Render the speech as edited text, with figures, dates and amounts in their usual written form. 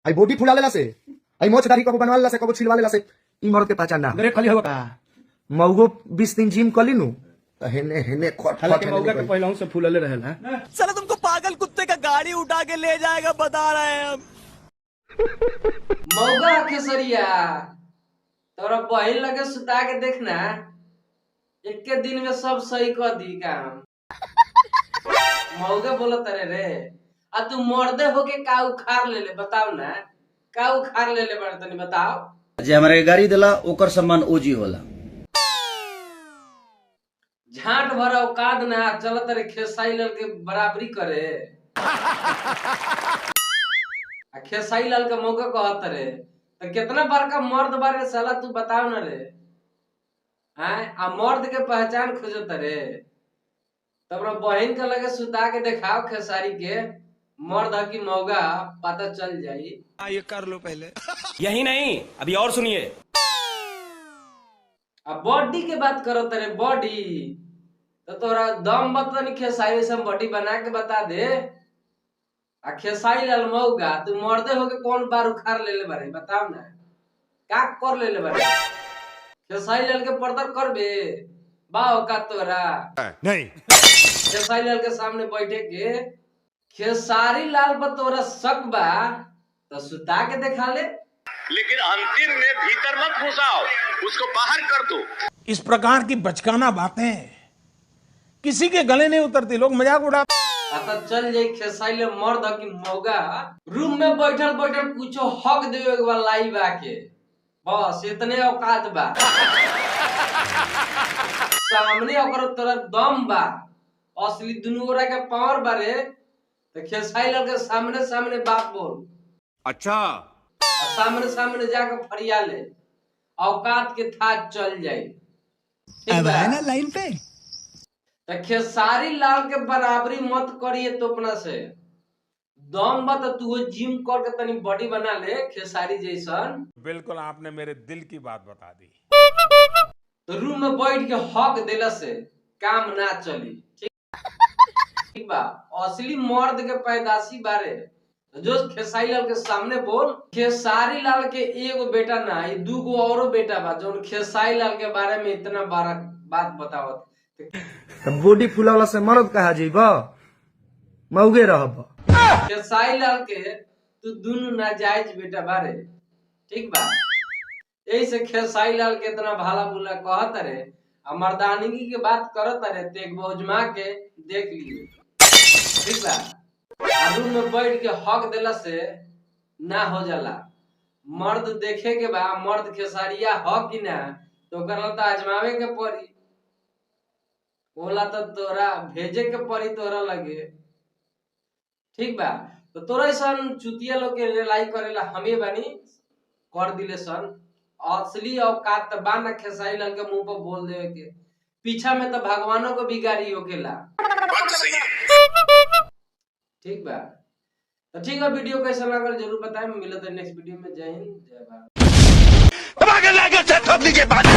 आई body फुला लेला से, आई मोछ दाढ़ी कबो बनवा लेला से, कबो छिलवा लेला से, ई मर्द के पहचान ना। मेरे खाली होगा मौगो 20 दिन जिम कली नु त हेने हेने खट हालांकि मौका के पहले से फूलले रहल है। साला तुमको पागल कुत्ते का गाड़ी उठा के ले जाएगा, बता रहे हैं हम। मौगा खेसरिया तोरा बहिन लगे सुता के देखना, एक के दिन में सब सही कर दी काम। मौगा बोला तरे रे, आ तू मर्दे होके का उखाड़ ले ले, बताओ ना का उखाड़ ले ले बड़ तनी बताओ। जे हमारे गाड़ी देला ओकर सम्मान ओजी होला। झाट भरा औकात ना चल तरे खेसाई लाल के बराबरी करे। आ खेसाई लाल का मौका कहत रे तो कितना बड़का मर्द बारे साला तू बताओ ना रे। हैं आ मर्द के पहचान खोजत रे, तब बहन के लगे सुता के दिखाओ खेसारी के मर्द की मौगा पता चल जाई। ये कर लो पहले। यही नहीं, अभी और सुनिए। अब बॉडी के बात करो तेरे, बॉडी तो तोरा दम बता नहीं खेसारी से बॉडी बना के बता दे। आ खेसाई लाल मौगा तू मर्दे होके कौन बार उखाड़ ले बारे बताओ ना, का कर ले बारे। खेसाई लाल के पर्दर करबे बाओ का तोरा नहीं। खेसाई लाल के सामने बैठे के खेसारी लाल पर तोरा शक बा तो सुता के दिखा ले, लेकिन अंतिम में भीतर मत घुसाओ, उसको बाहर कर दो। इस प्रकार की बचकाना बातें किसी के गले नहीं उतरती, लोग मजाक उड़ा। पता चल जाए खेसाई लाल मर्द की मौगा रूम में बैठल बैठल कुछो हक देवे के बा लाई बा के, बस इतने औकात बा। सामने ओकर तोरा दम बा, असली दुनू गोरा के पावर बारे तो खेसाई लाल के सामने सामने बात बोल। अच्छा सामने सामने जाकर फरिया ले, औकात के था चल जाए। ठीक बा ना लाइन पे तो खेसारी लाल के बराबरी मत करिए तो अपना से दम बा तो तू जिम करके तनी बॉडी बना ले खेसारी जैसन। बिल्कुल आपने मेरे दिल की बात बता दी। तो रूम में बैठ के हक देला से काम ना चली। ठीक बा, असली मर्द के पैदाशी बारे जो खेसारी लाल के सामने बोल। खेसारी लाल के एगो बेटा ना, ये दूगो औरो बेटा बा जो खेसारी लाल के बारे में इतना बड़ा बात बतावत। बॉडी फुलावला से मर्द कहा जीबा, मौगे रहब। खेसारी लाल के तू दोनों नाजायज बेटा बारे। ठीक बा, यही से खेसारी लाल के इतना भाला बुला कहत रे, मर्दानगी के बात करत रे ते एक बौजमा के देख लिए। ठीक बा, रूम में बैठ के हक देला से ना हो जाला। मर्द देखे के बा मर्द खेसारिया हक की ना तो करला तो आजमावे के पड़ी, बोला तो तोरा भेजे के पड़ी तोरा लगे। ठीक बा, तो तोरा सन चुतिया लोग के रिलाई करेला हमें बानी कर दिले सन। असली औकात तो बा ना खेसारी लाल के मुंह पर बोल देवे के, पीछा में तो भगवानों को भी गाड़ी होकेला। ठीक बा, तो ठीक है, वीडियो कैसा लगा जरूर बताएं। मिलते हैं नेक्स्ट वीडियो में। जय हिंद, जय भारत।